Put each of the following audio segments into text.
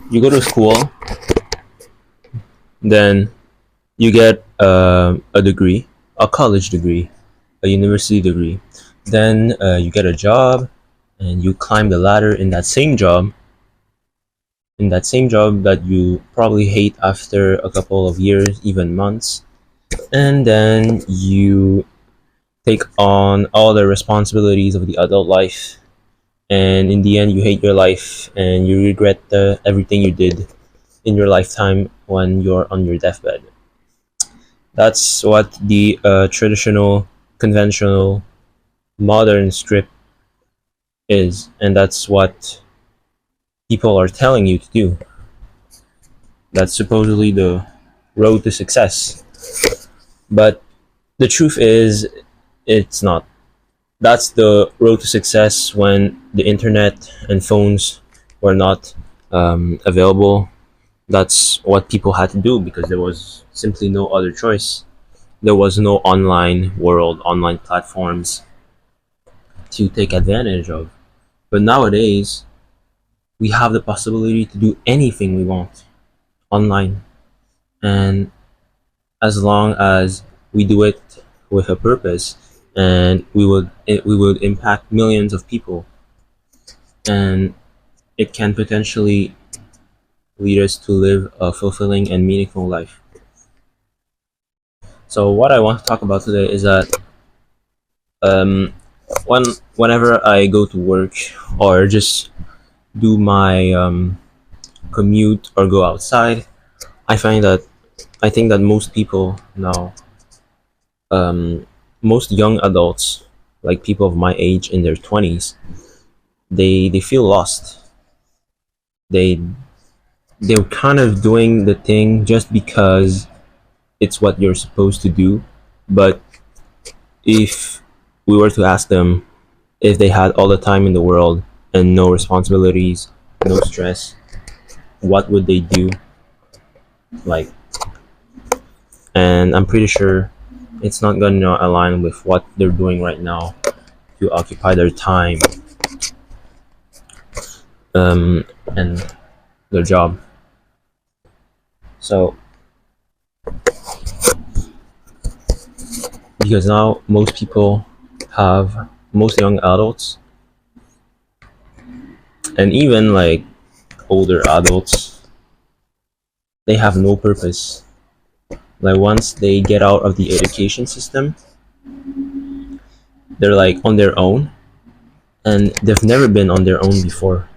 you go to school, then you get a degree, a college degree, a university degree. Then you get a job, and you climb the ladder in that same job that you probably hate after a couple of years, even months. And then you take on all the responsibilities of the adult life. And in the end, you hate your life and you regret everything you did in your lifetime when you're on your deathbed. That's what the traditional, conventional, modern script is, and that's what people are telling you to do. That's supposedly the road to success. But the truth is, it's not. That's the road to success when the internet and phones were not available. That's what people had to do because there was simply no other choice. There was no online world, online platforms to take advantage of. But nowadays, we have the possibility to do anything we want online. And as long as we do it with a purpose, and we would impact millions of people, and it can potentially lead us to live a fulfilling and meaningful life. So what I want to talk about today is that um, whenever I go to work or just do my commute or go outside, I find that I think that most people now, most young adults, like people of my age in their 20s, they feel lost. They they're kind of doing the thing just because it's what you're supposed to do. But if we were to ask them if they had all the time in the world and no responsibilities, no stress, what would they do? Like, and I'm pretty sure it's not gonna align with what they're doing right now to occupy their time and their job. So, because now most young adults, and even like older adults, they have no purpose. Like once they get out of the education system, they're like on their own, and they've never been on their own before.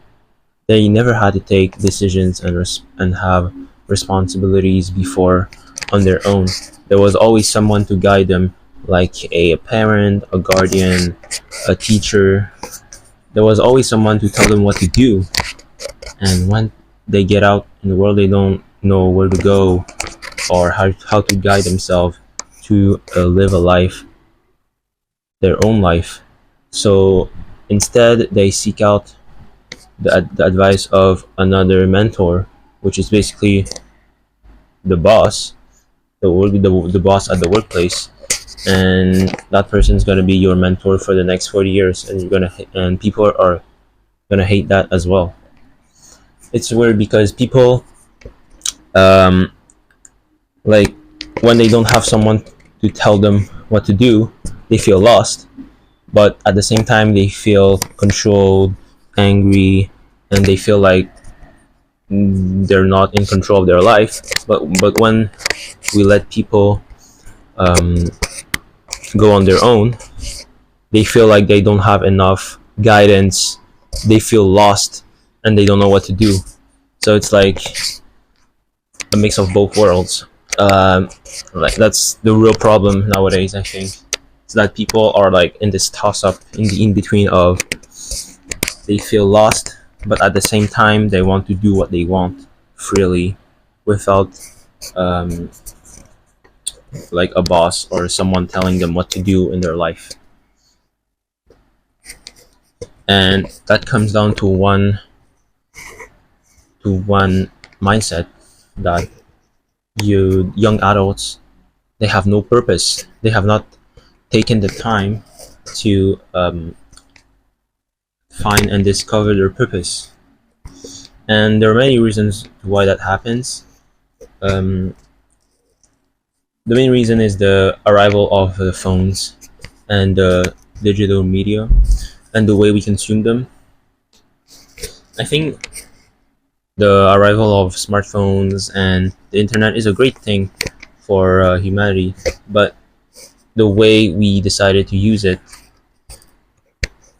They never had to take decisions and have responsibilities before on their own. There was always someone to guide them, like a parent, a guardian, a teacher. There was always someone to tell them what to do. And when they get out in the world, they don't know where to go or how to guide themselves to live a life, their own life. So instead, they seek out the advice of another mentor, which is basically the boss, the boss at the workplace, and that person's gonna be your mentor for the next 40 years, and and people are gonna hate that as well. It's weird because people, um, like when they don't have someone to tell them what to do, they feel lost, but at the same time they feel controlled, angry, and they feel like they're not in control of their life. But when we let people um, go on their own, they feel like they don't have enough guidance, they feel lost, and they don't know what to do. So it's like a mix of both worlds. Like that's the real problem nowadays, I think. It's that people are like in this toss up in the in between of they feel lost, but at the same time they want to do what they want freely without um, like a boss or someone telling them what to do in their life. And that comes down to one mindset, that you young adults, they have no purpose. They have not taken the time to find and discover their purpose. And there are many reasons why that happens. Um, the main reason is the arrival of the phones and the digital media and the way we consume them. I think the arrival of smartphones and the internet is a great thing for humanity, but the way we decided to use it,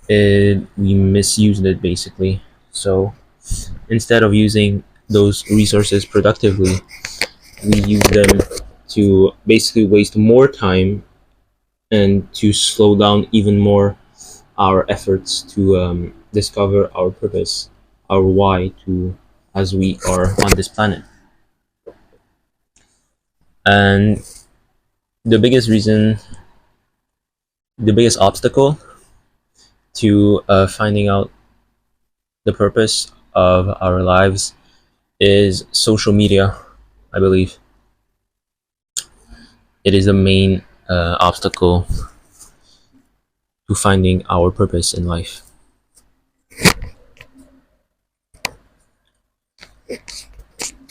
we misused it basically. So instead of using those resources productively, we use them to basically waste more time and to slow down even more our efforts to discover our purpose, our why to as we are on this planet. And the biggest reason, the biggest obstacle to finding out the purpose of our lives is social media. I believe it is the main obstacle to finding our purpose in life.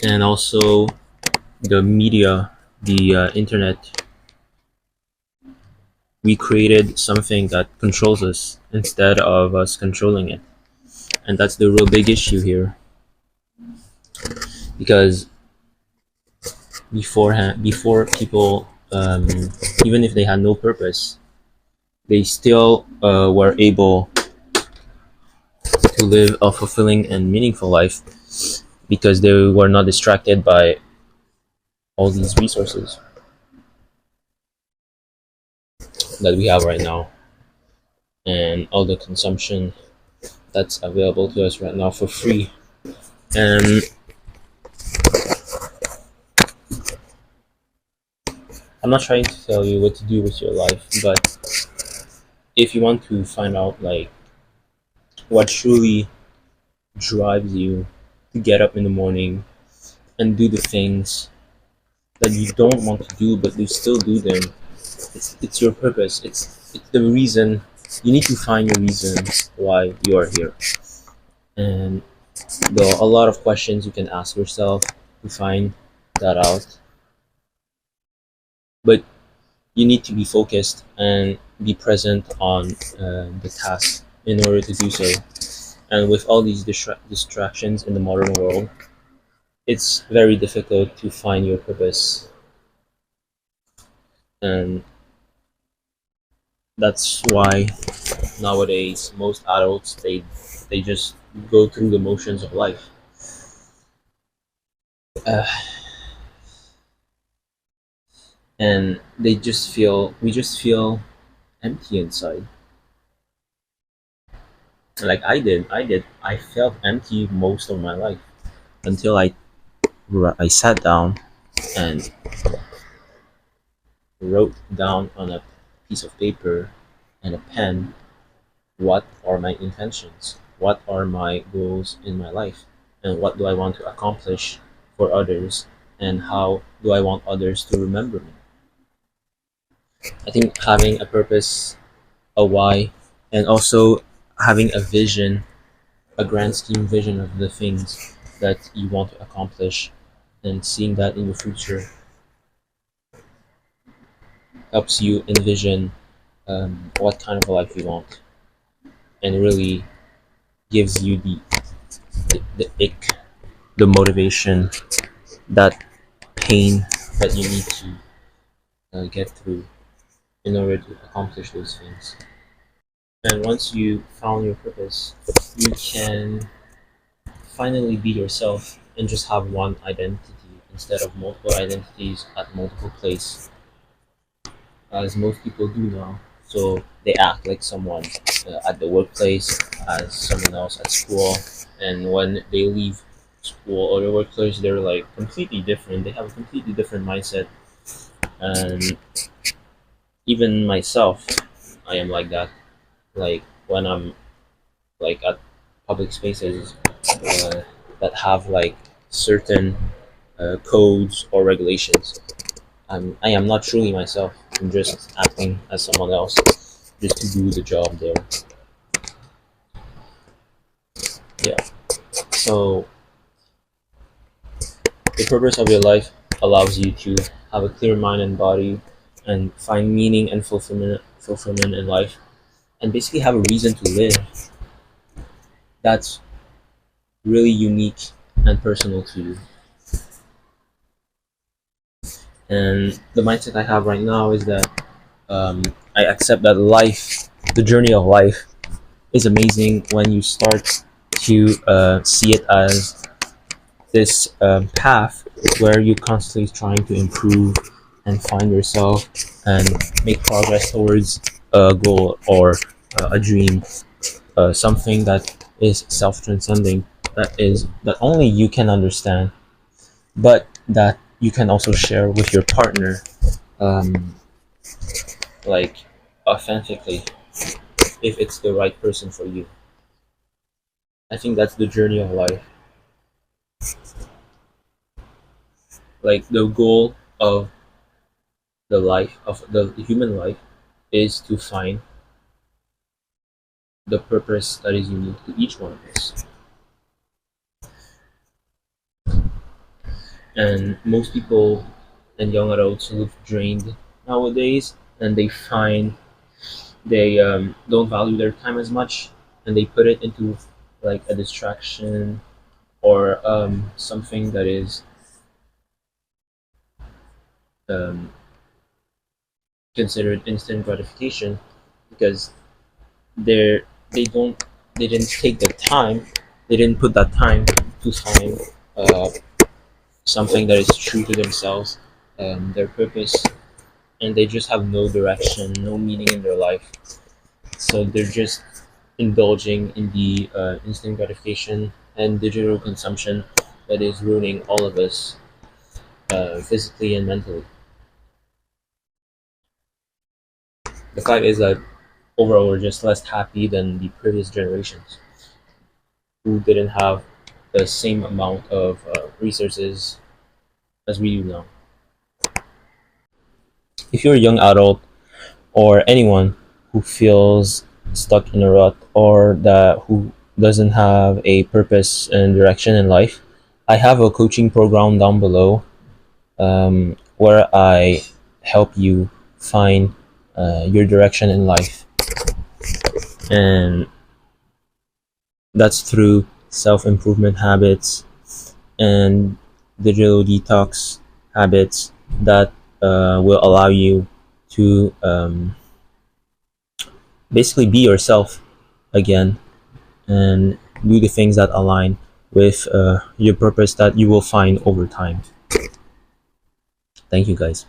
And also the media, the internet, we created something that controls us instead of us controlling it. And that's the real big issue here. Because before people, even if they had no purpose, they still were able to live a fulfilling and meaningful life because they were not distracted by all these resources that we have right now and all the consumption that's available to us right now for free. And I'm not trying to tell you what to do with your life, but if you want to find out like what truly drives you to get up in the morning and do the things that you don't want to do but you still do them, it's your purpose. It's the reason. You need to find your reason why you are here. And there are a lot of questions you can ask yourself to find that out. But you need to be focused and be present on the task in order to do so. And with all these distractions in the modern world, it's very difficult to find your purpose. And that's why nowadays most adults they just go through the motions of life. Uh, and we just feel empty inside. Like I felt empty most of my life until I sat down and wrote down on a piece of paper and a pen what are my intentions, what are my goals in my life, and what do I want to accomplish for others, and how do I want others to remember me. I think having a purpose, a why, and also having a vision, a grand scheme vision of the things that you want to accomplish, and seeing that in the future helps you envision what kind of a life you want, and really gives you the ick, the motivation, that pain that you need to get through in order to accomplish those things. And once you found your purpose, you can finally be yourself and just have one identity instead of multiple identities at multiple places, as most people do now. So they act like someone at the workplace, as someone else at school, and when they leave school or the workplace, they're like completely different. They have a completely different mindset. And even myself, I am like that. Like when I'm like at public spaces that have like certain codes or regulations, I am not truly myself. I'm just acting as someone else just to do the job there. Yeah. So The purpose of your life allows you to have a clear mind and body and find meaning and fulfillment in life and basically have a reason to live that's really unique and personal to you. And the mindset I have right now is that I accept that life, the journey of life, is amazing when you start to see it as this path where you're constantly trying to improve and find yourself and make progress towards a goal or a dream, something that is self-transcending, that only you can understand, but that you can also share with your partner, um, like authentically, if it's the right person for you. I think that's the journey of life. Like the goal of the human life is to find the purpose that is unique to each one of us. And most people and young adults look drained nowadays, and they find they don't value their time as much, and they put it into like a distraction or something that is um, considered instant gratification because they're they don't they didn't take the time, they didn't put that time to find uh, something that is true to themselves, their purpose, and they just have no direction, no meaning in their life. So they're just indulging in the instant gratification and digital consumption that is ruining all of us physically and mentally. The fact is that overall we're just less happy than the previous generations who didn't have the same amount of resources as we do now. If you're a young adult or anyone who feels stuck in a rut or that who doesn't have a purpose and direction in life, I have a coaching program down below where I help you find your direction in life, and that's through self improvement habits and digital detox habits that will allow you to basically be yourself again and do the things that align with your purpose that you will find over time. Thank you, guys.